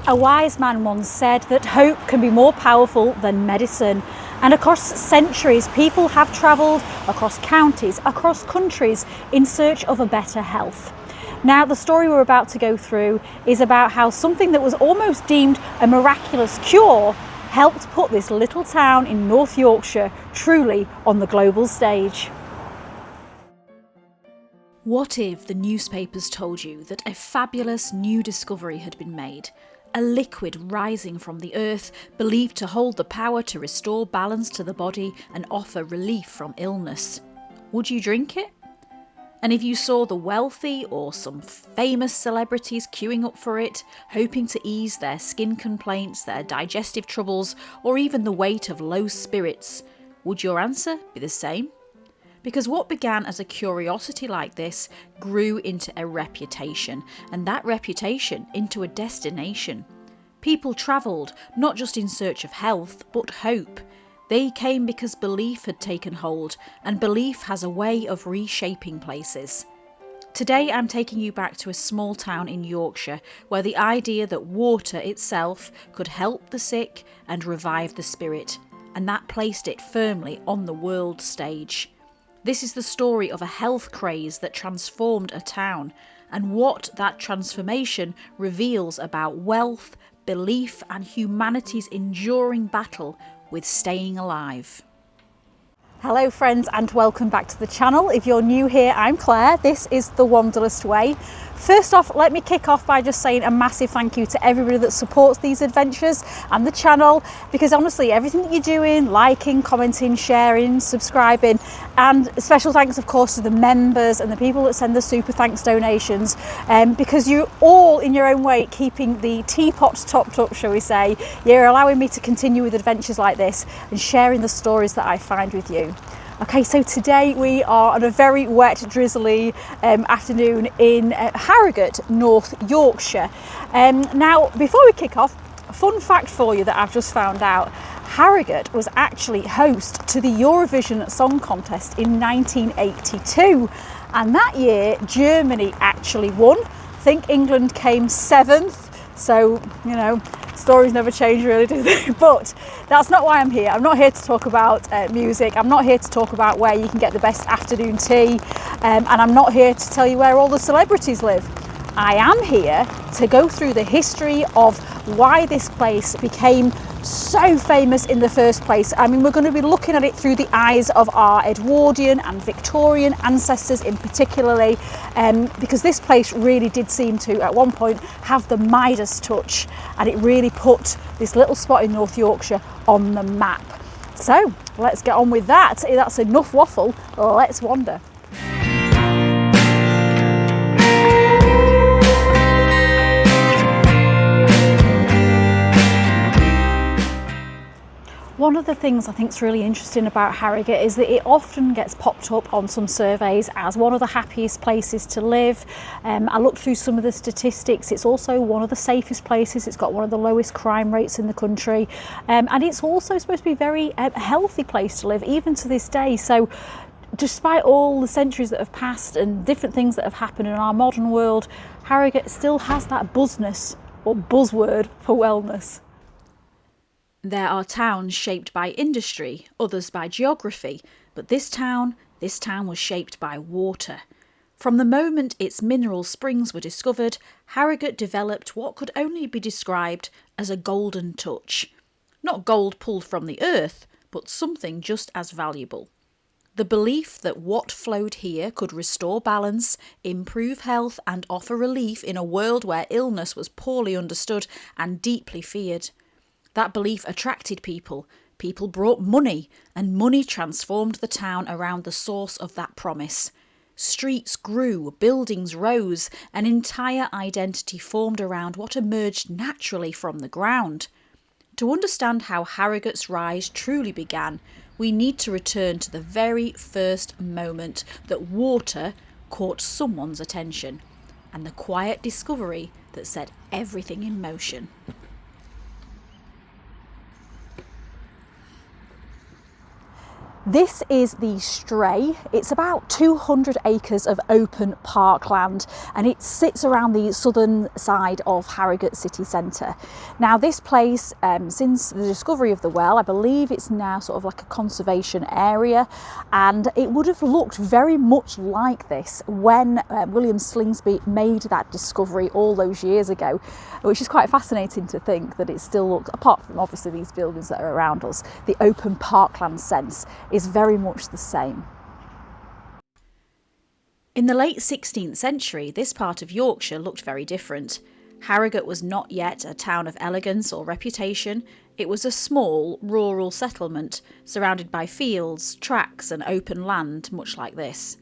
A wise man once said that hope can be more powerful than medicine. And across centuries, people have travelled across counties, across countries in search of a better health. Now, the story we're about to go through is about how something that was almost deemed a miraculous cure helped put this little town in North Yorkshire truly on the global stage. What if the newspapers told you that a fabulous new discovery had been made? A liquid rising from the earth, believed to hold the power to restore balance to the body and offer relief from illness. Would you drink it? And if you saw the wealthy or some famous celebrities queuing up for it, hoping to ease their skin complaints, their digestive troubles, or even the weight of low spirits, would your answer be the same? Because what began as a curiosity like this grew into a reputation, and that reputation into a destination. People travelled not just in search of health, but hope. They came because belief had taken hold, and belief has a way of reshaping places. Today I'm taking you back to a small town in Yorkshire, where the idea that water itself could help the sick and revive the spirit, and that placed it firmly on the world stage. This is the story of a health craze that transformed a town, and what that transformation reveals about wealth, belief, and humanity's enduring battle with staying alive. Hello friends, and welcome back to the channel. If you're new here, I'm Claire. This is the Wanderlust Way. First off, let me kick off by just saying a massive thank you to everybody that supports these adventures and the channel, because honestly, everything that you're doing, liking, commenting, sharing, subscribing, and special thanks of course to the members and the people that send the super thanks donations, because you're all in your own way keeping the teapots topped up, shall we say. You're allowing me to continue with adventures like this and sharing the stories that I find with you. Okay, so today we are on a very wet, drizzly afternoon in Harrogate, North Yorkshire. Now, before we kick off, a fun fact for you that I've just found out. Harrogate was actually host to the Eurovision Song Contest in 1982. And that year, Germany actually won. I think England came 7th. So, you know, stories never change really, do they? But that's not why I'm here. I'm not here to talk about music. I'm not here to talk about where you can get the best afternoon tea. And I'm not here to tell you where all the celebrities live. I am here to go through the history of why this place became so famous in the first place. I mean, we're going to be looking at it through the eyes of our Edwardian and Victorian ancestors in particularly, because this place really did seem to, at one point, have the Midas touch, and it really put this little spot in North Yorkshire on the map. So let's get on with that. That's enough waffle. Let's wander. One of the things I think is really interesting about Harrogate is that it often gets popped up on some surveys as one of the happiest places to live. I looked through some of the statistics. It's also one of the safest places. It's got one of the lowest crime rates in the country. And it's also supposed to be a very healthy place to live, even to this day. So despite all the centuries that have passed and different things that have happened in our modern world, Harrogate still has that buzzness or buzzword for wellness. There are towns shaped by industry, others by geography, but this town was shaped by water. From the moment its mineral springs were discovered, Harrogate developed what could only be described as a golden touch. Not gold pulled from the earth, but something just as valuable. The belief that what flowed here could restore balance, improve health, and offer relief in a world where illness was poorly understood and deeply feared. That belief attracted people. People brought money, and money transformed the town around the source of that promise. Streets grew, buildings rose, an entire identity formed around what emerged naturally from the ground. To understand how Harrogate's rise truly began, we need to return to the very first moment that water caught someone's attention, and the quiet discovery that set everything in motion. This is the Stray. It's about 200 acres of open parkland and it sits around the southern side of Harrogate city centre. Now this place, since the discovery of the well, I believe it's now sort of like a conservation area, and it would have looked very much like this when William Slingsby made that discovery all those years ago, which is quite fascinating to think that it still looks, apart from obviously these buildings that are around us, the open parkland sense is very much the same. In the late 16th century, this part of Yorkshire looked very different. Harrogate was not yet a town of elegance or reputation. It was a small, rural settlement surrounded by fields, tracks and open land, much like this.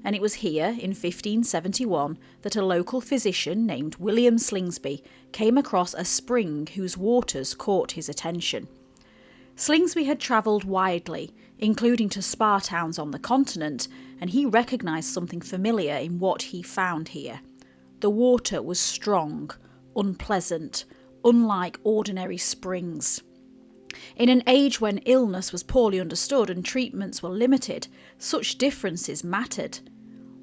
And it was here, in 1571, that a local physician named William Slingsby came across a spring whose waters caught his attention. Slingsby had travelled widely, including to spa towns on the continent, and he recognised something familiar in what he found here. The water was strong, unpleasant, unlike ordinary springs. In an age when illness was poorly understood and treatments were limited, such differences mattered.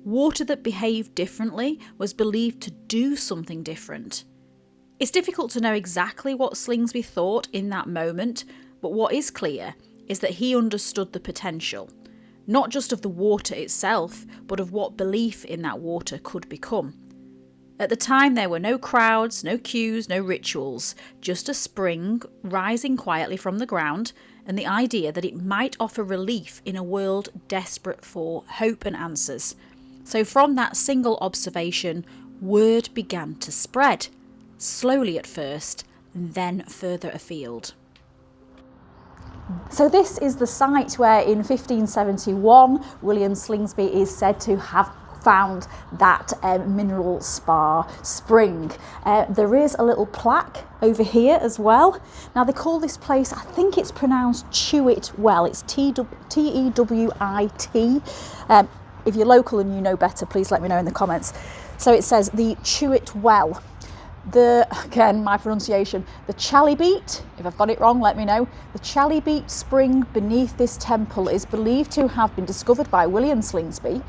Water that behaved differently was believed to do something different. It's difficult to know exactly what Slingsby thought in that moment, but what is clear is that he understood the potential, not just of the water itself, but of what belief in that water could become. At the time there were no crowds, no queues, no rituals, just a spring rising quietly from the ground and the idea that it might offer relief in a world desperate for hope and answers. So from that single observation, word began to spread, slowly at first, and then further afield. So this is the site where in 1571 William Slingsby is said to have found that mineral spa spring. There is a little plaque over here as well. Now they call this place, I think it's pronounced Chewit Well. It's T-E-W-I-T. If you're local and you know better, please let me know in the comments. So it says the Chewit Well. Again, my pronunciation, the Chalybeate, if I've got it wrong, let me know. The Chalybeate spring beneath this temple is believed to have been discovered by William Slingsby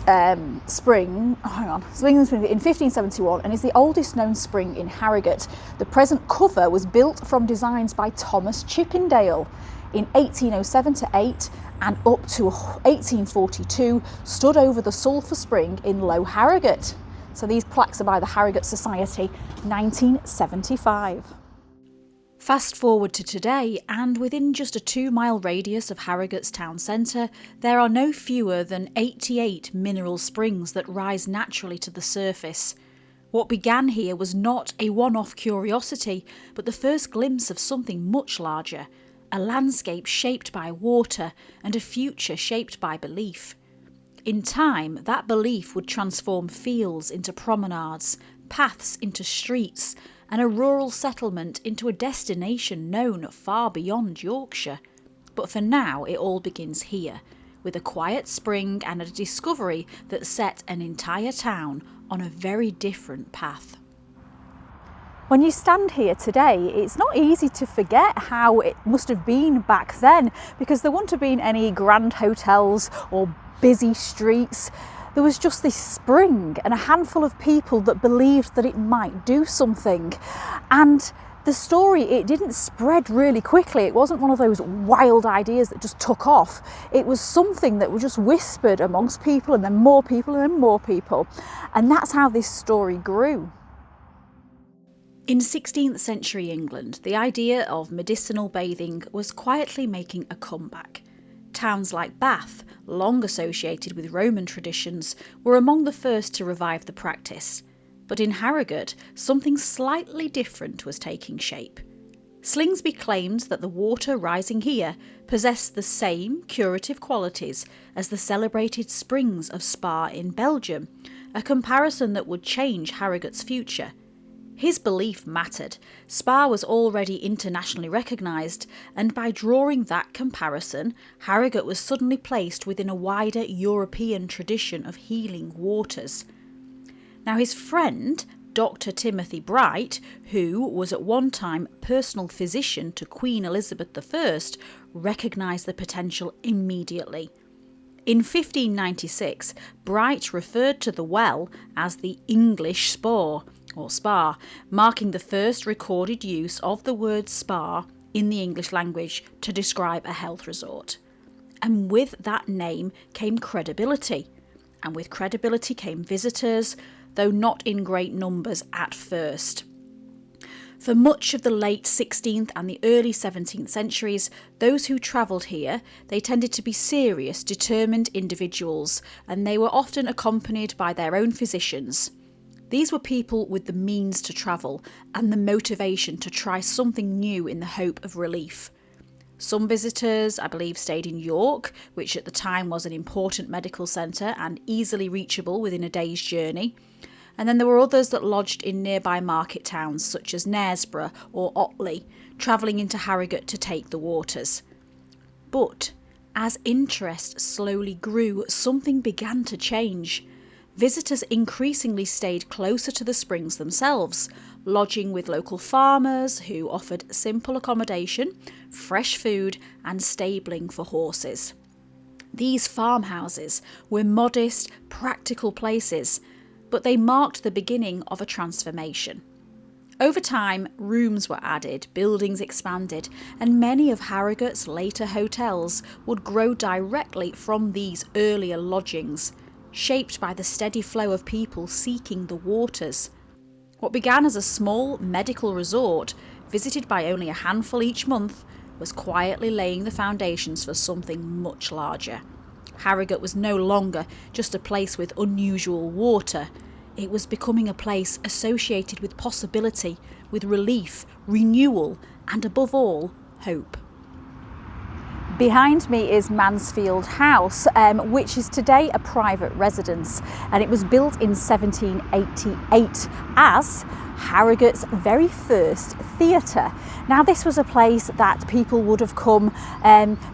in 1571 and is the oldest known spring in Harrogate. The present cover was built from designs by Thomas Chippendale in 1807 to 8 and up to 1842 stood over the sulphur spring in Low Harrogate. So these plaques are by the Harrogate Society, 1975. Fast forward to today, and within just a 2-mile radius of Harrogate's town centre, there are no fewer than 88 mineral springs that rise naturally to the surface. What began here was not a one-off curiosity, but the first glimpse of something much larger, a landscape shaped by water and a future shaped by belief. In time, that belief would transform fields into promenades, paths into streets, and a rural settlement into a destination known far beyond Yorkshire. But for now, it all begins here, with a quiet spring and a discovery that set an entire town on a very different path. When you stand here today, it's not easy to forget how it must have been back then, because there wouldn't have been any grand hotels or busy streets. There was just this spring and a handful of people that believed that it might do something. And the story, it didn't spread really quickly. It wasn't one of those wild ideas that just took off. It was something that was just whispered amongst people, and then more people and then more people. And that's how this story grew. In 16th century England, the idea of medicinal bathing was quietly making a comeback. Towns like Bath, long associated with Roman traditions, were among the first to revive the practice. But in Harrogate, something slightly different was taking shape. Slingsby claimed that the water rising here possessed the same curative qualities as the celebrated springs of Spa in Belgium, a comparison that would change Harrogate's future. His belief mattered. Spa was already internationally recognised, and by drawing that comparison, Harrogate was suddenly placed within a wider European tradition of healing waters. Now his friend, Dr. Timothy Bright, who was at one time personal physician to Queen Elizabeth I, recognised the potential immediately. In 1596, Bright referred to the well as the English Spore, or spa, marking the first recorded use of the word spa in the English language to describe a health resort. And with that name came credibility, and with credibility came visitors, though not in great numbers at first. For much of the late 16th and the early 17th centuries, those who travelled here, they tended to be serious, determined individuals, and they were often accompanied by their own physicians. These were people with the means to travel and the motivation to try something new in the hope of relief. Some visitors, I believe, stayed in York, which at the time was an important medical centre and easily reachable within a day's journey. And then there were others that lodged in nearby market towns such as Knaresborough or Otley, travelling into Harrogate to take the waters. But as interest slowly grew, something began to change. Visitors increasingly stayed closer to the springs themselves, lodging with local farmers who offered simple accommodation, fresh food and stabling for horses. These farmhouses were modest, practical places, but they marked the beginning of a transformation. Over time, rooms were added, buildings expanded, and many of Harrogate's later hotels would grow directly from these earlier lodgings, shaped by the steady flow of people seeking the waters. What began as a small medical resort, visited by only a handful each month, was quietly laying the foundations for something much larger. Harrogate was no longer just a place with unusual water. It was becoming a place associated with possibility, with relief, renewal, and above all, hope. Behind me is Mansfield House, which is today a private residence, and it was built in 1788 as Harrogate's very first theatre. Now, this was a place that people would have come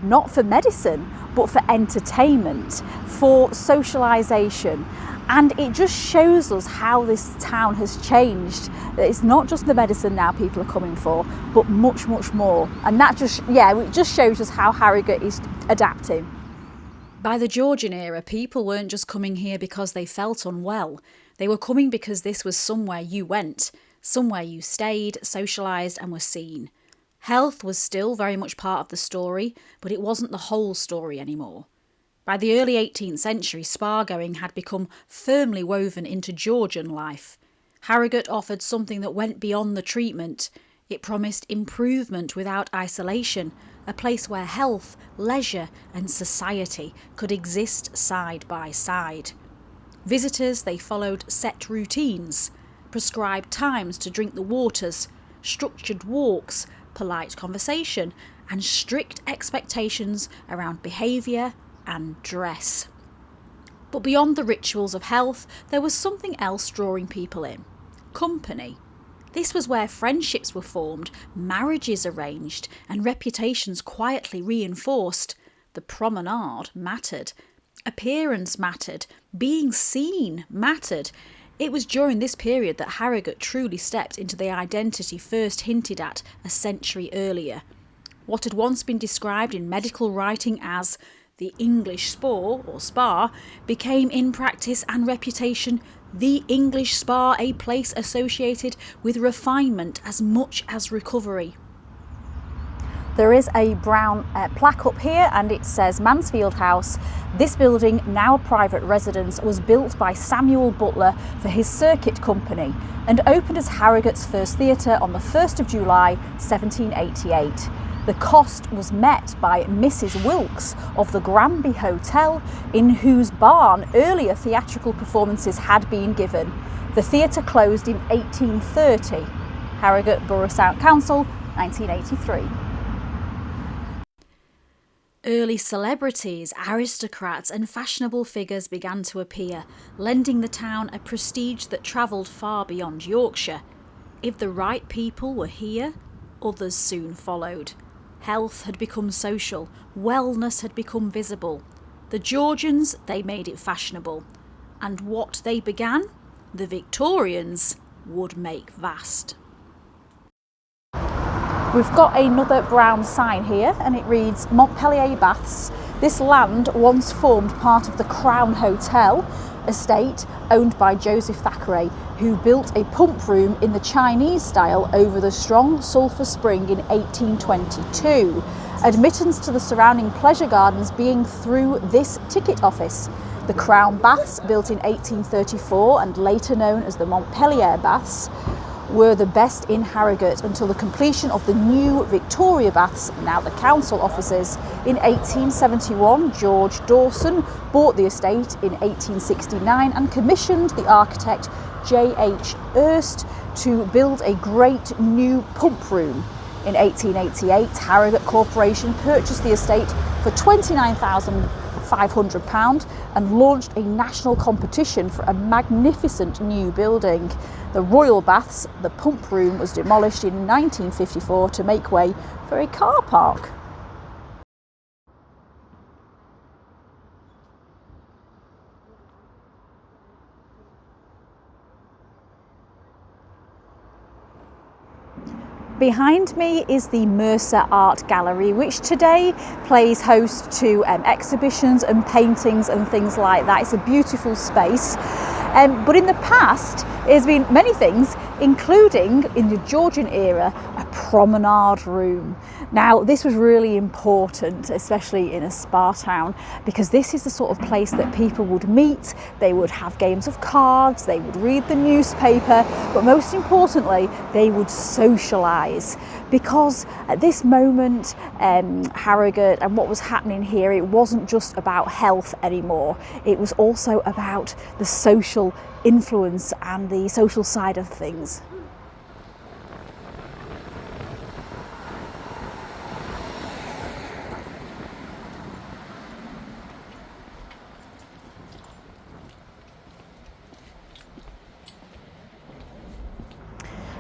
not for medicine, but for entertainment, for socialisation. And it just shows us how this town has changed. It's not just the medicine now people are coming for, but much, much more. And that it just shows us how Harrogate is adapting. By the Georgian era, people weren't just coming here because they felt unwell. They were coming because this was somewhere you went, somewhere you stayed, socialised and were seen. Health was still very much part of the story, but it wasn't the whole story anymore. By the early 18th century, spa-going had become firmly woven into Georgian life. Harrogate offered something that went beyond the treatment. It promised improvement without isolation, a place where health, leisure and society could exist side by side. Visitors, they followed set routines, prescribed times to drink the waters, structured walks, polite conversation and strict expectations around behaviour and dress. But beyond the rituals of health, there was something else drawing people in. Company. This was where friendships were formed, marriages arranged, and reputations quietly reinforced. The promenade mattered. Appearance mattered. Being seen mattered. It was during this period that Harrogate truly stepped into the identity first hinted at a century earlier. What had once been described in medical writing as the English spore or spa became in practice and reputation the English spa, a place associated with refinement as much as recovery. There is a brown plaque up here and it says Mansfield House. This building, now a private residence, was built by Samuel Butler for his circuit company and opened as Harrogate's first theatre on the 1st of July 1788. The cost was met by Mrs. Wilkes of the Granby Hotel, in whose barn earlier theatrical performances had been given. The theatre closed in 1830. Harrogate Borough Council, 1983. Early celebrities, aristocrats and fashionable figures began to appear, lending the town a prestige that travelled far beyond Yorkshire. If the right people were here, others soon followed. Health had become social, wellness had become visible. The Georgians, they made it fashionable. And what they began, the Victorians would make vast. We've got another brown sign here and it reads Montpellier Baths. This land once formed part of the Crown Hotel estate owned by Joseph Thackeray, who built a pump room in the Chinese style over the strong sulphur spring in 1822. Admittance to the surrounding pleasure gardens being through this ticket office. The Crown Baths, built in 1834 and later known as the Montpellier Baths, were the best in Harrogate until the completion of the new Victoria Baths, now the council offices. In 1871, George Dawson bought the estate in 1869 and commissioned the architect J.H. Erst to build a great new pump room. In 1888, Harrogate Corporation purchased the estate for £29,500 and launched a national competition for a magnificent new building. The Royal Baths, the pump room, was demolished in 1954 to make way for a car park. Behind me is the Mercer Art Gallery, which today plays host to exhibitions and paintings and things like that. It's a beautiful space. But in the past, it has been many things, including in the Georgian era, a promenade room. Now, this was really important, especially in a spa town, because this is the sort of place that people would meet, they would have games of cards, they would read the newspaper, but most importantly, they would socialise. Because at this moment, Harrogate and what was happening here, it wasn't just about health anymore. It was also about the social influence and the social side of things.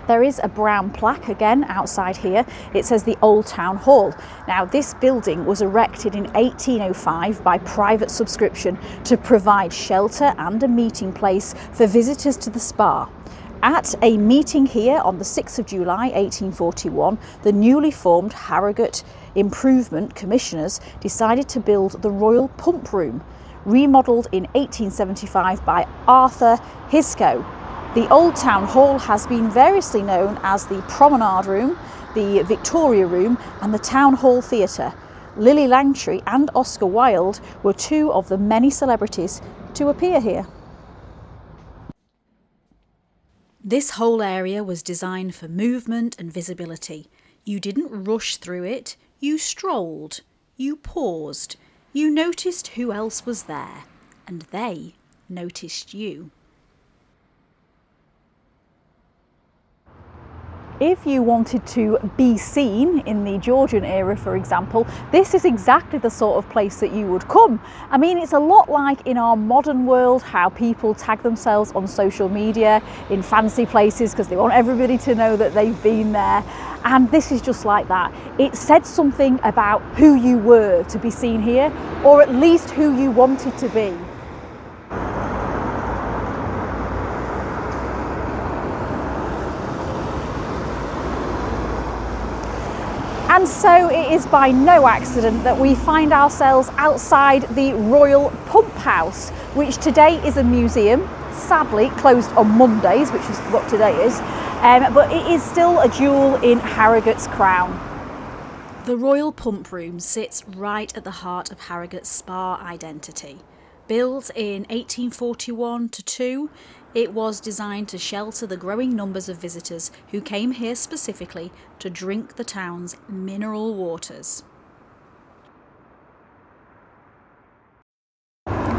There is a brown plaque again outside here. It says the Old Town Hall. Now, this building was erected in 1805 by private subscription to provide shelter and a meeting place for visitors to the spa. At a meeting here on the 6th of July 1841, the newly formed Harrogate Improvement Commissioners decided to build the Royal Pump Room, remodelled in 1875 by Arthur Hisco. The Old Town Hall has been variously known as the Promenade Room, the Victoria Room and the Town Hall Theatre. Lily Langtry and Oscar Wilde were two of the many celebrities to appear here. This whole area was designed for movement and visibility. You didn't rush through it, you strolled, you paused, you noticed who else was there, and they noticed you. If you wanted to be seen in the Georgian era, for example, this is exactly the sort of place that you would come. I mean, it's a lot like in our modern world, how people tag themselves on social media in fancy places because they want everybody to know that they've been there. And this is just like that. It said something about who you were to be seen here, or at least who you wanted to be. And so it is by no accident that we find ourselves outside the Royal Pump House, which today is a museum, sadly closed on Mondays, which is what today is, but it is still a jewel in Harrogate's crown. The Royal Pump Room sits right at the heart of Harrogate's spa identity. Built in 1841-2, it was designed to shelter the growing numbers of visitors who came here specifically to drink the town's mineral waters.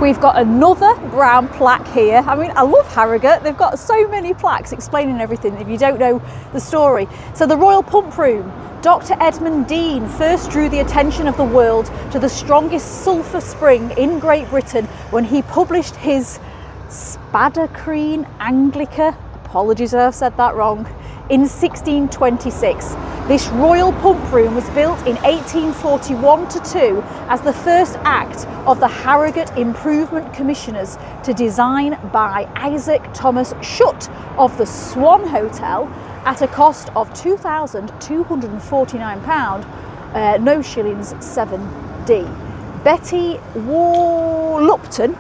We've got another brown plaque here. I mean, I love Harrogate. They've got so many plaques explaining everything if you don't know the story. So the Royal Pump Room. Dr. Edmund Dean first drew the attention of the world to the strongest sulphur spring in Great Britain when he published his Spadacrine Anglica, apologies if I've said that wrong, in 1626. This Royal Pump Room was built in 1841-2 as the first act of the Harrogate Improvement Commissioners to design by Isaac Thomas Shutt of the Swan Hotel at a cost of £2,249, no shillings 7d. Betty Lupton,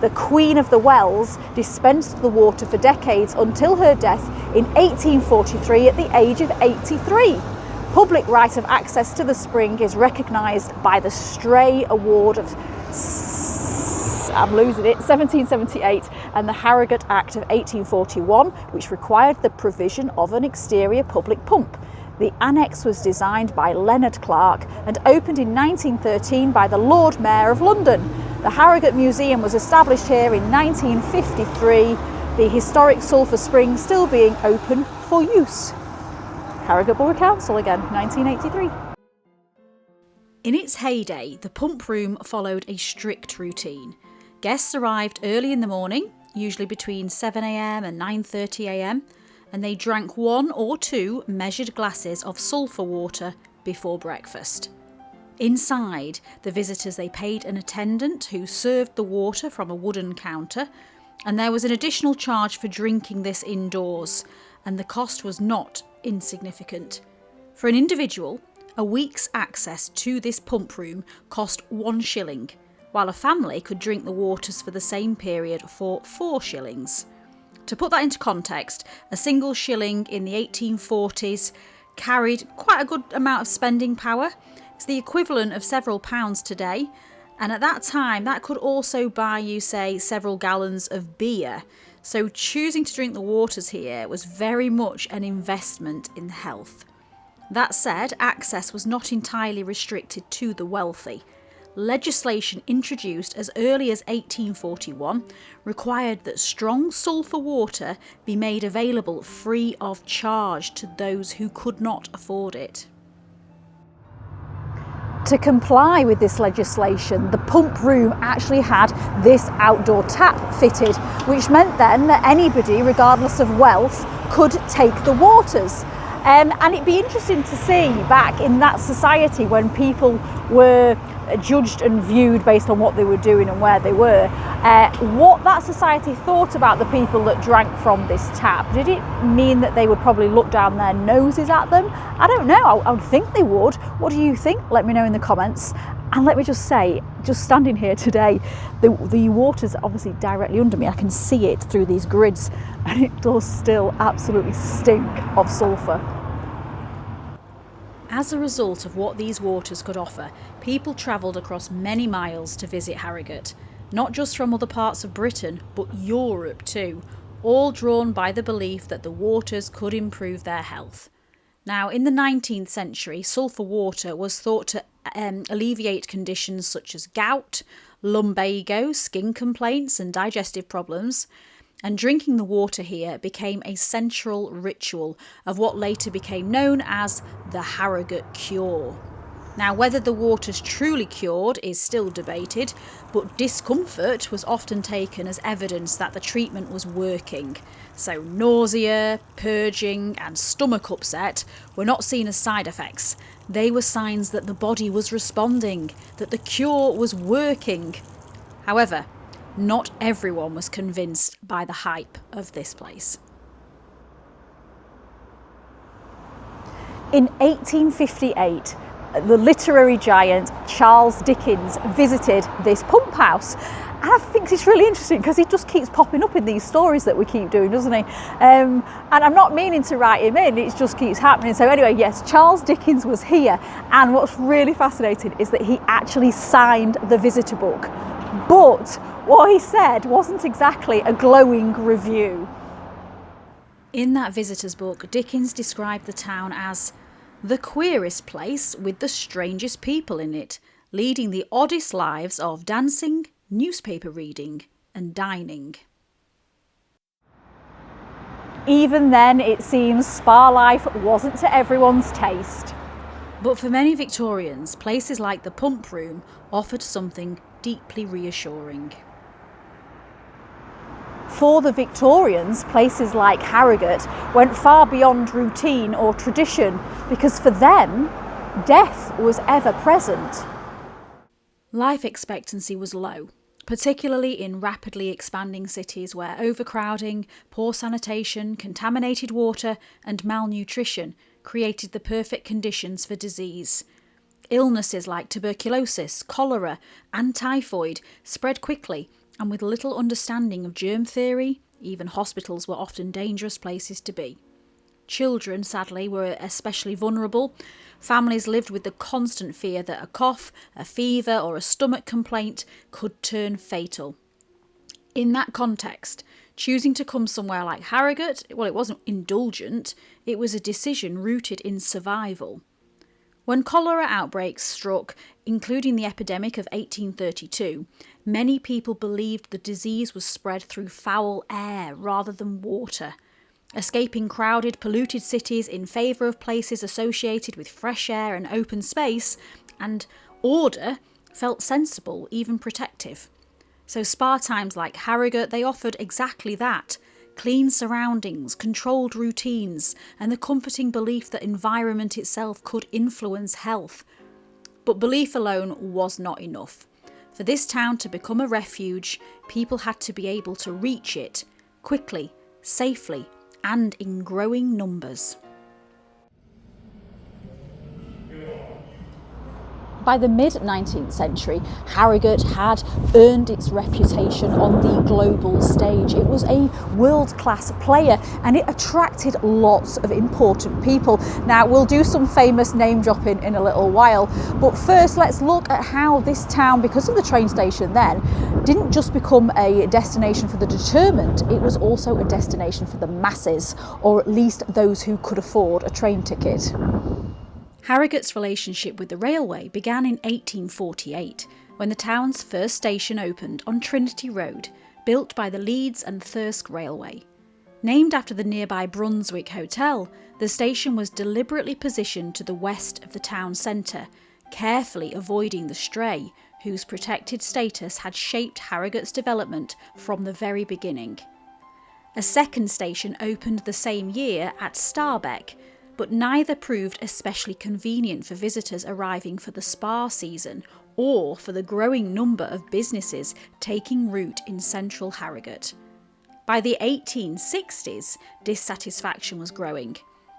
the Queen of the Wells, dispensed the water for decades until her death in 1843 at the age of 83. Public right of access to the spring is recognised by the Stray Award of 1778 and the Harrogate Act of 1841, which required the provision of an exterior public pump. The annex was designed by Leonard Clark and opened in 1913 by the Lord Mayor of London. The Harrogate Museum was established here in 1953, the historic sulphur spring still being open for use. Harrogate Borough Council again, 1983. In its heyday, the pump room followed a strict routine. Guests arrived early in the morning, usually between 7 a.m. and 9:30 a.m, and they drank 1 or 2 measured glasses of sulphur water before breakfast. Inside, the visitors, they paid an attendant who served the water from a wooden counter, and there was an additional charge for drinking this indoors, and the cost was not insignificant. For an individual, a week's access to this pump room cost 1 shilling, while a family could drink the waters for the same period for 4 shillings. To put that into context, a single shilling in the 1840s carried quite a good amount of spending power. It's the equivalent of several pounds today, and at that time that could also buy you, say, several gallons of beer. So choosing to drink the waters here was very much an investment in health. That said, access was not entirely restricted to the wealthy. Legislation introduced as early as 1841 required that strong sulphur water be made available free of charge to those who could not afford it. To comply with this legislation, the pump room actually had this outdoor tap fitted, which meant then that anybody, regardless of wealth, could take the waters. And it'd be interesting to see back in that society when people were judged and viewed based on what they were doing and where they were, what that society thought about the people that drank from this tap. Did it mean that they would probably look down their noses at them? I don't know, I would think they would. What do you think? Let me know in the comments. And let me just say, just standing here today, the water's obviously directly under me. I can see it through these grids, and it does still absolutely stink of sulphur. As a result of what these waters could offer, people travelled across many miles to visit Harrogate, not just from other parts of Britain, but Europe too, all drawn by the belief that the waters could improve their health. Now, in the 19th century, sulphur water was thought to alleviate conditions such as gout, lumbago, skin complaints and digestive problems, and drinking the water here became a central ritual of what later became known as the Harrogate Cure. Now, whether the waters truly cured is still debated, but discomfort was often taken as evidence that the treatment was working. So nausea, purging and stomach upset were not seen as side effects. They were signs that the body was responding, that the cure was working. However, not everyone was convinced by the hype of this place. In 1858, the literary giant Charles Dickens visited this pump house. And I think it's really interesting because he just keeps popping up in these stories that we keep doing, doesn't he? And I'm not meaning to write him in, it just keeps happening. So anyway, yes, Charles Dickens was here. And what's really fascinating is that he actually signed the visitor book. But what he said wasn't exactly a glowing review. In that visitor's book, Dickens described the town as the queerest place with the strangest people in it, leading the oddest lives of dancing, newspaper reading and dining. Even then, it seems spa life wasn't to everyone's taste. But for many Victorians, places like the pump room offered something deeply reassuring. For the Victorians, places like Harrogate went far beyond routine or tradition because for them, death was ever present. Life expectancy was low. particularly in rapidly expanding cities where overcrowding, poor sanitation, contaminated water and malnutrition created the perfect conditions for disease. Illnesses like tuberculosis, cholera and typhoid spread quickly, and with little understanding of germ theory, even hospitals were often dangerous places to be. Children, sadly, were especially vulnerable. Families lived with the constant fear that a cough, a fever or a stomach complaint could turn fatal. In that context, choosing to come somewhere like Harrogate, well, it wasn't indulgent, it was a decision rooted in survival. When cholera outbreaks struck, including the epidemic of 1832, many people believed the disease was spread through foul air rather than water. Escaping crowded, polluted cities in favour of places associated with fresh air and open space, and order felt sensible, even protective. So spa times like Harrogate, they offered exactly that: clean surroundings, controlled routines, and the comforting belief that environment itself could influence health. But belief alone was not enough. For this town to become a refuge, people had to be able to reach it quickly, safely, and in growing numbers. By the mid-19th century, Harrogate had earned its reputation on the global stage. It was a world-class player and it attracted lots of important people. Now, we'll do some famous name dropping in a little while, but first let's look at how this town, because of the train station then, didn't just become a destination for the determined, it was also a destination for the masses, or at least those who could afford a train ticket. Harrogate's relationship with the railway began in 1848, when the town's first station opened on Trinity Road, built by the Leeds and Thirsk Railway. Named after the nearby Brunswick Hotel, the station was deliberately positioned to the west of the town centre, carefully avoiding the Stray, whose protected status had shaped Harrogate's development from the very beginning. A second station opened the same year at Starbeck, but neither proved especially convenient for visitors arriving for the spa season or for the growing number of businesses taking root in central Harrogate. By the 1860s, dissatisfaction was growing.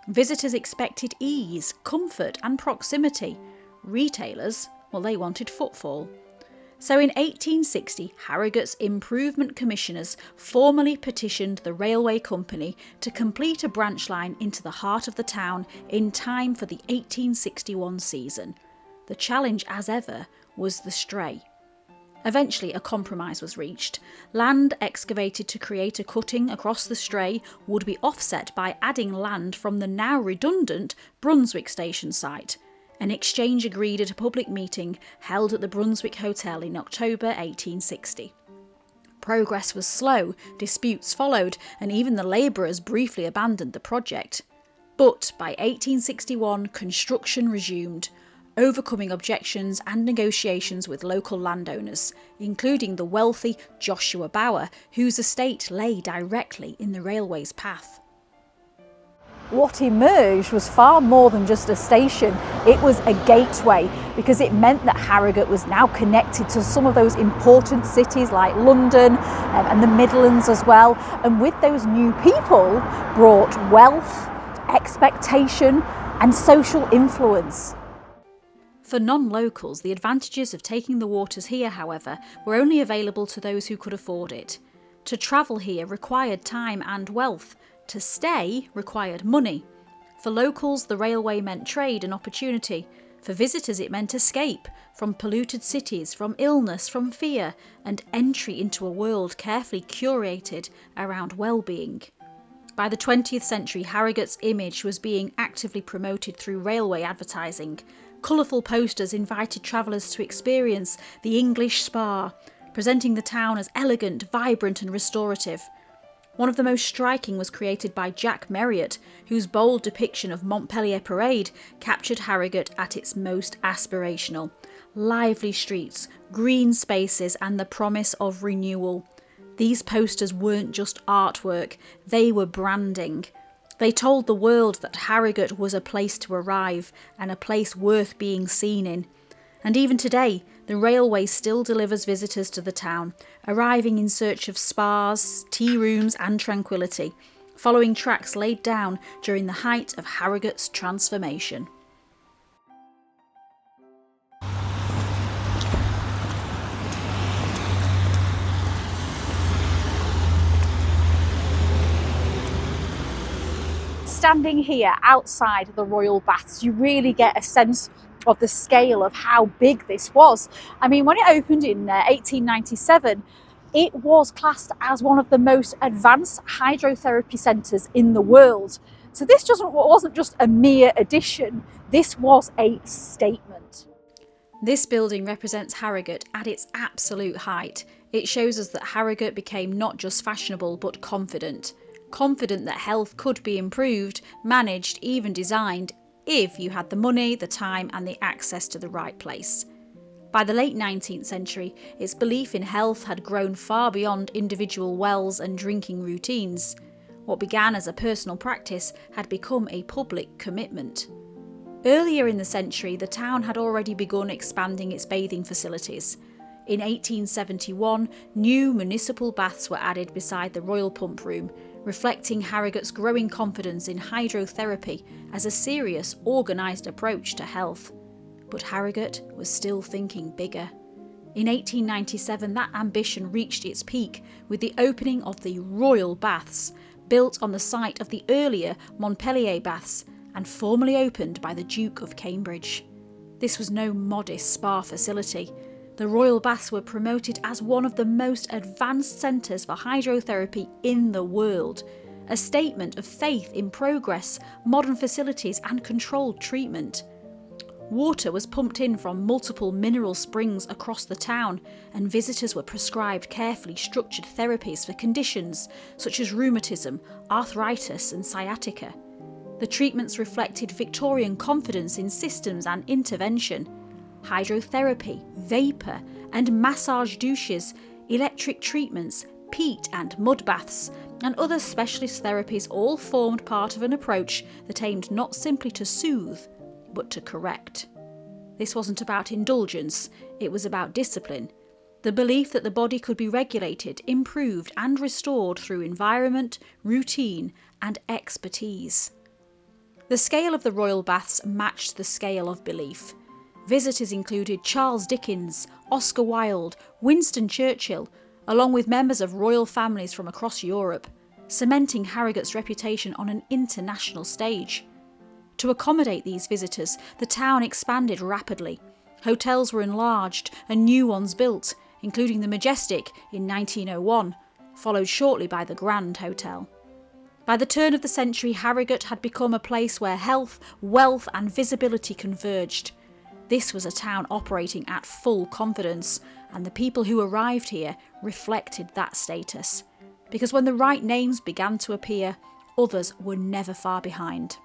Visitors expected ease, comfort and proximity. Retailers, well, they wanted footfall. So in 1860, Harrogate's Improvement Commissioners formally petitioned the railway company to complete a branch line into the heart of the town in time for the 1861 season. The challenge, as ever, was the Stray. Eventually, a compromise was reached. Land excavated to create a cutting across the Stray would be offset by adding land from the now redundant Brunswick station site. An exchange agreed at a public meeting held at the Brunswick Hotel in October 1860. Progress was slow, disputes followed, and even the labourers briefly abandoned the project. But by 1861, construction resumed, overcoming objections and negotiations with local landowners, including the wealthy Joshua Bauer, whose estate lay directly in the railway's path. What emerged was far more than just a station. It was a gateway, because it meant that Harrogate was now connected to some of those important cities like London and the Midlands as well. And with those new people brought wealth, expectation and social influence. For non-locals, the advantages of taking the waters here, however, were only available to those who could afford it. To travel here required time and wealth. To stay required money. For locals, the railway meant trade and opportunity. For visitors, it meant escape from polluted cities, from illness, from fear, and entry into a world carefully curated around well-being. By the 20th century, Harrogate's image was being actively promoted through railway advertising. Colourful posters invited travellers to experience the English spa, presenting the town as elegant, vibrant and restorative. One of the most striking was created by Jack Marriott, whose bold depiction of Montpellier Parade captured Harrogate at its most aspirational. Lively streets, green spaces and the promise of renewal. These posters weren't just artwork, they were branding. They told the world that Harrogate was a place to arrive and a place worth being seen in. And even today, the railway still delivers visitors to the town, arriving in search of spas, tea rooms and tranquility, following tracks laid down during the height of Harrogate's transformation. Standing here outside the royal baths, you really get a sense of the scale of how big this was. I mean, when it opened in 1897, it was classed as one of the most advanced hydrotherapy centres in the world. So this wasn't just a mere addition, this was a statement. This building represents Harrogate at its absolute height. It shows us that Harrogate became not just fashionable but confident. Confident that health could be improved, managed, even designed, if you had the money, the time and the access to the right place. By the late 19th century, its belief in health had grown far beyond individual wells and drinking routines. What began as a personal practice had become a public commitment. Earlier in the century, the town had already begun expanding its bathing facilities. In 1871, new municipal baths were added beside the Royal Pump Room, reflecting Harrogate's growing confidence in hydrotherapy as a serious, organised approach to health. But Harrogate was still thinking bigger. In 1897, that ambition reached its peak with the opening of the Royal Baths, built on the site of the earlier Montpellier Baths and formally opened by the Duke of Cambridge. This was no modest spa facility. The Royal Baths were promoted as one of the most advanced centres for hydrotherapy in the world, a statement of faith in progress, modern facilities and controlled treatment. Water was pumped in from multiple mineral springs across the town, and visitors were prescribed carefully structured therapies for conditions such as rheumatism, arthritis and sciatica. The treatments reflected Victorian confidence in systems and intervention. Hydrotherapy, vapour and massage douches, electric treatments, peat and mud baths, and other specialist therapies all formed part of an approach that aimed not simply to soothe, but to correct. This wasn't about indulgence, it was about discipline. The belief that the body could be regulated, improved and restored through environment, routine and expertise. The scale of the Royal Baths matched the scale of belief. Visitors included Charles Dickens, Oscar Wilde, Winston Churchill, along with members of royal families from across Europe, cementing Harrogate's reputation on an international stage. To accommodate these visitors, the town expanded rapidly. Hotels were enlarged and new ones built, including the Majestic in 1901, followed shortly by the Grand Hotel. By the turn of the century, Harrogate had become a place where health, wealth and visibility converged. This was a town operating at full confidence, and the people who arrived here reflected that status. Because when the right names began to appear, others were never far behind.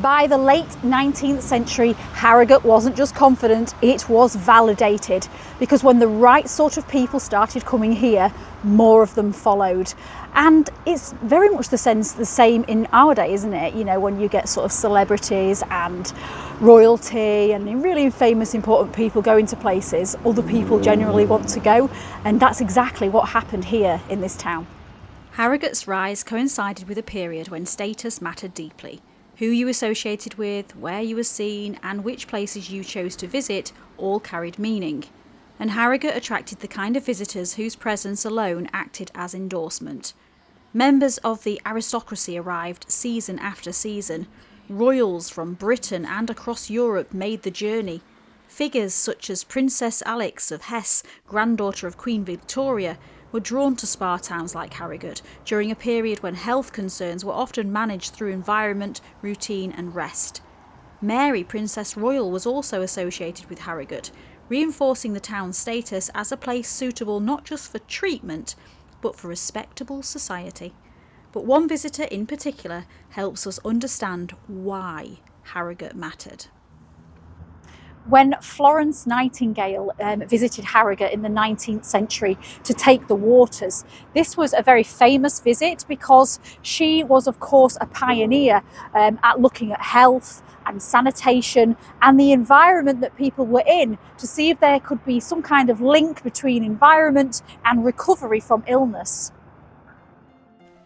By the late 19th century, Harrogate wasn't just confident, it was validated. Because when the right sort of people started coming here, more of them followed. And it's very much the same in our day, isn't it? You know, when you get sort of celebrities and royalty and really famous, important people going to places, other people generally want to go. And that's exactly what happened here in this town. Harrogate's rise coincided with a period when status mattered deeply. Who you associated with, where you were seen, and which places you chose to visit all carried meaning. And Harrogate attracted the kind of visitors whose presence alone acted as endorsement. Members of the aristocracy arrived season after season. Royals from Britain and across Europe made the journey. Figures such as Princess Alix of Hesse, granddaughter of Queen Victoria, were drawn to spa towns like Harrogate during a period when health concerns were often managed through environment, routine and rest. Mary, Princess Royal, was also associated with Harrogate, reinforcing the town's status as a place suitable not just for treatment, but for respectable society. But one visitor in particular helps us understand why Harrogate mattered. when Florence Nightingale visited Harrogate in the 19th century to take the waters. This was a very famous visit because she was, of course, a pioneer at looking at health and sanitation and the environment that people were in, to see if there could be some kind of link between environment and recovery from illness.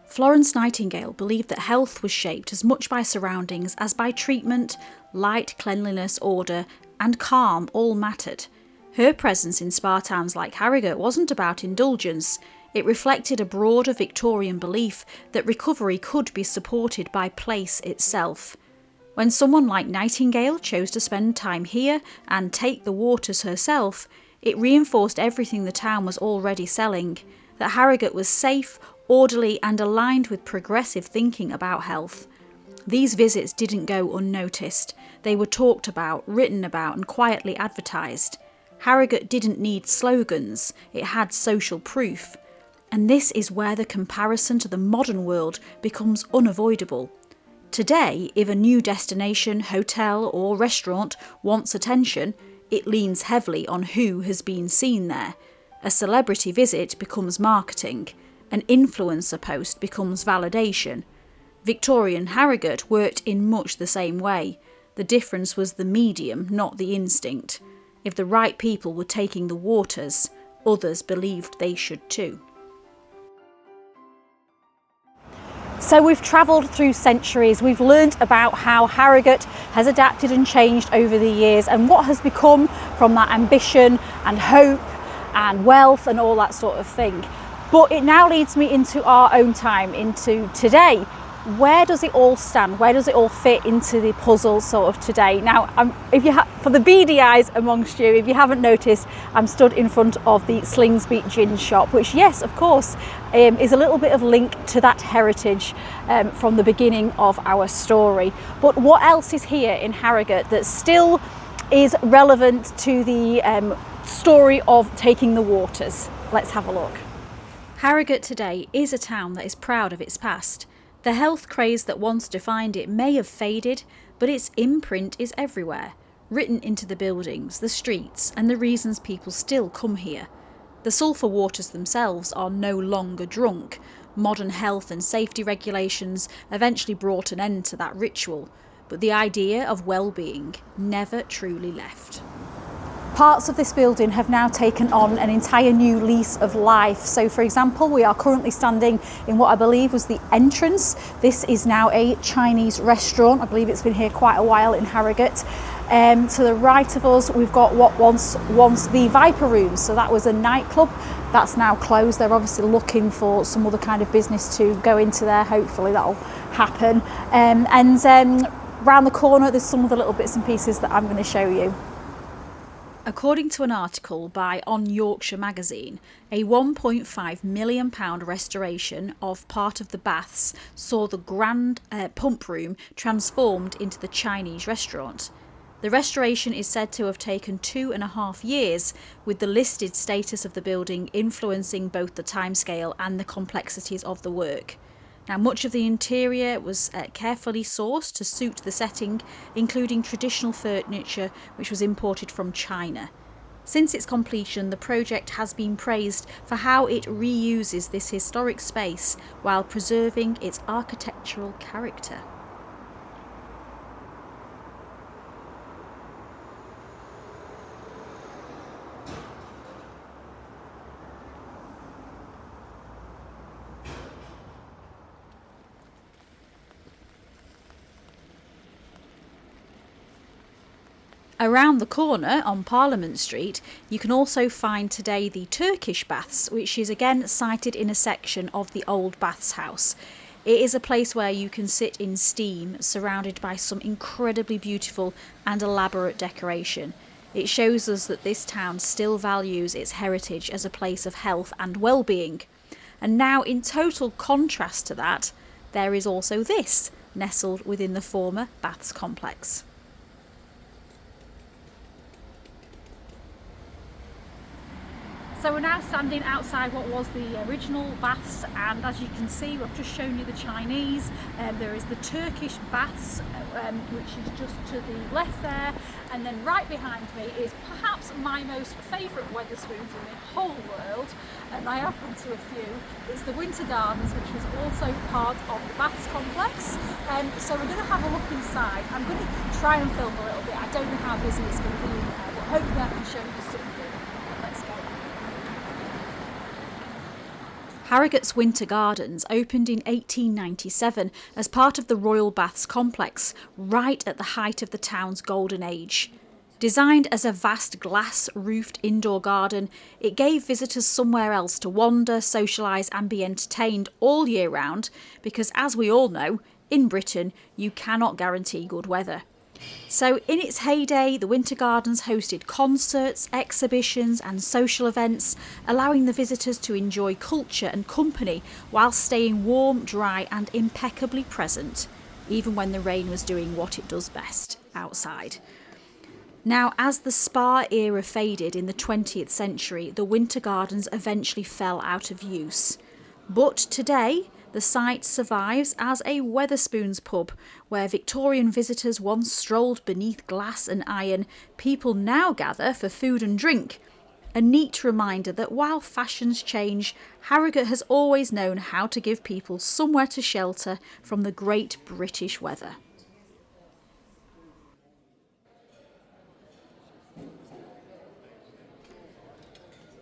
Florence Nightingale believed that health was shaped as much by surroundings as by treatment. Light, cleanliness, order and calm all mattered. Her presence in spa towns like Harrogate wasn't about indulgence. It reflected a broader Victorian belief that recovery could be supported by place itself. When someone like Nightingale chose to spend time here and take the waters herself, it reinforced everything the town was already selling, that Harrogate was safe, orderly and aligned with progressive thinking about health. These visits didn't go unnoticed. They were talked about, written about and quietly advertised. Harrogate didn't need slogans, it had social proof. And this is where the comparison to the modern world becomes unavoidable. Today, if a new destination, hotel or restaurant wants attention, it leans heavily on who has been seen there. A celebrity visit becomes marketing. An influencer post becomes validation. Victorian Harrogate worked in much the same way. The difference was the medium, not the instinct. If the right people were taking the waters, others believed they should too. So we've travelled through centuries, we've learnt about how Harrogate has adapted and changed over the years and what has become from that ambition and hope and wealth and all that sort of thing. But it now leads me into our own time, into today. Where does it all stand? Where does it all fit into the puzzle sort of today? Now, for the beady eyes amongst you, if you haven't noticed, I'm stood in front of the Slingsby gin shop, which, yes, of course, is a little bit of link to that heritage from the beginning of our story. But what else is here in Harrogate that still is relevant to the story of taking the waters? Let's have a look. Harrogate today is a town that is proud of its past. The health craze that once defined it may have faded, but its imprint is everywhere, written into the buildings, the streets, and the reasons people still come here. The sulphur waters themselves are no longer drunk. Modern health and safety regulations eventually brought an end to that ritual, but the idea of well-being never truly left. Parts of this building have now taken on an entire new lease of life. So, for example, we are currently standing in what I believe was the entrance. This is now a Chinese restaurant. I believe it's been here quite a while in Harrogate. To the right of us, we've got what once the Viper Room. So that was a nightclub. That's now closed. They're obviously looking for some other kind of business to go into there. Hopefully that'll happen. Round the corner, there's some of the little bits and pieces that I'm going to show you. According to an article by On Yorkshire magazine, a £1.5 million restoration of part of the baths saw the grand pump room transformed into the Chinese restaurant. The restoration is said to have taken 2.5 years, with the listed status of the building influencing both the timescale and the complexities of the work. Now, much of the interior was carefully sourced to suit the setting, including traditional furniture which was imported from China. Since its completion, the project has been praised for how it reuses this historic space while preserving its architectural character. Around the corner on Parliament Street, you can also find today the Turkish Baths, which is again sited in a section of the old Baths House. It is a place where you can sit in steam, surrounded by some incredibly beautiful and elaborate decoration. It shows us that this town still values its heritage as a place of health and well-being. And now, in total contrast to that, there is also this, nestled within the former Baths complex. So we're now standing outside what was the original baths, and as you can see, I've just shown you the Chinese. There is the Turkish baths, which is just to the left there, and then right behind me is perhaps my most favourite Wetherspoons in the whole world, and I have been to a few. It's the Winter Gardens, which was also part of the baths complex. So we're going to have a look inside. I'm going to try and film a little bit. I don't know how busy it's going to be in there, but hopefully I can show you something. Let's go. Harrogate's Winter Gardens opened in 1897 as part of the Royal Baths complex, right at the height of the town's golden age. Designed as a vast glass-roofed indoor garden, it gave visitors somewhere else to wander, socialise and be entertained all year round because, as we all know, in Britain you cannot guarantee good weather. So in its heyday, the Winter Gardens hosted concerts, exhibitions and social events, allowing the visitors to enjoy culture and company while staying warm, dry and impeccably present, even when the rain was doing what it does best, outside. Now, as the spa era faded in the 20th century, the Winter Gardens eventually fell out of use. But today, the site survives as a Wetherspoons pub, where Victorian visitors once strolled beneath glass and iron, people now gather for food and drink. A neat reminder that while fashions change, Harrogate has always known how to give people somewhere to shelter from the great British weather.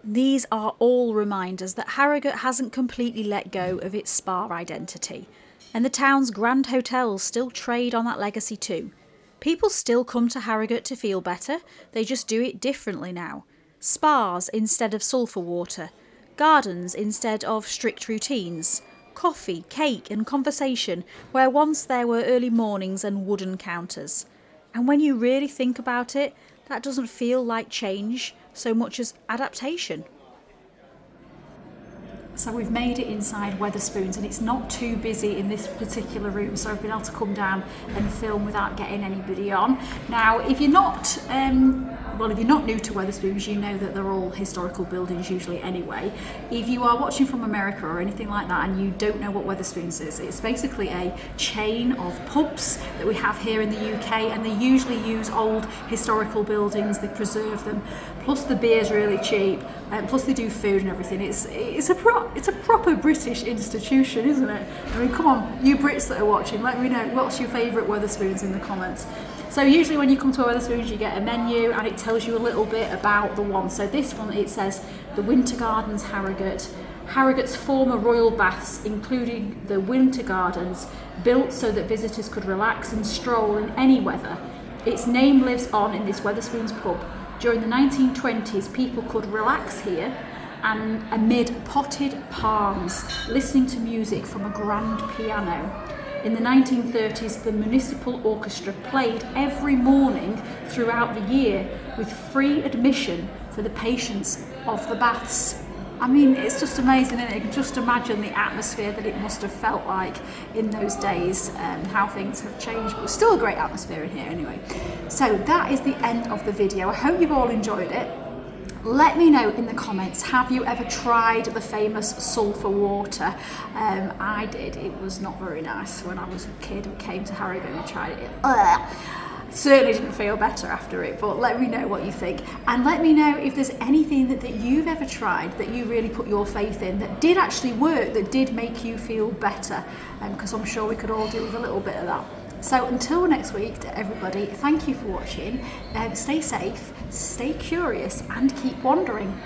These are all reminders that Harrogate hasn't completely let go of its spa identity, and the town's grand hotels still trade on that legacy too. People still come to Harrogate to feel better, they just do it differently now. Spas instead of sulphur water, gardens instead of strict routines, coffee, cake and conversation where once there were early mornings and wooden counters. And when you really think about it, that doesn't feel like change so much as adaptation. So we've made it inside Wetherspoons and it's not too busy in this particular room, so I've been able to come down and film without getting anybody on. Now, if you're not new to Wetherspoons, you know that they're all historical buildings usually anyway. If you are watching from America or anything like that and you don't know what Wetherspoons is, it's basically a chain of pubs that we have here in the UK, and they usually use old historical buildings, they preserve them, plus the beer's really cheap, plus they do food and everything. It's a proper British institution, isn't it? I mean, come on, you Brits that are watching, let me know what's your favourite Wetherspoons in the comments. So usually when you come to Wetherspoons you get a menu and it tells you a little bit about the one. So this one, it says the Winter Gardens Harrogate, Harrogate's former royal baths including the Winter Gardens, built so that visitors could relax and stroll in any weather. Its name lives on in this Wetherspoons pub. During the 1920s people could relax here and amid potted palms, listening to music from a grand piano. In the 1930s, the municipal orchestra played every morning throughout the year with free admission for the patients of the baths. I mean, it's just amazing, isn't it? You can just imagine the atmosphere that it must have felt like in those days and how things have changed, but still a great atmosphere in here anyway. So that is the end of the video. I hope you've all enjoyed it. Let me know in the comments, have you ever tried the famous sulphur water? I did. It was not very nice when I was a kid and came to Harrogate and tried it. Certainly didn't feel better after it, but let me know what you think. And let me know if there's anything that you've ever tried that you really put your faith in, that did actually work, that did make you feel better, because I'm sure we could all do with a little bit of that. So until next week, to everybody, thank you for watching. Stay safe, stay curious, and keep wandering.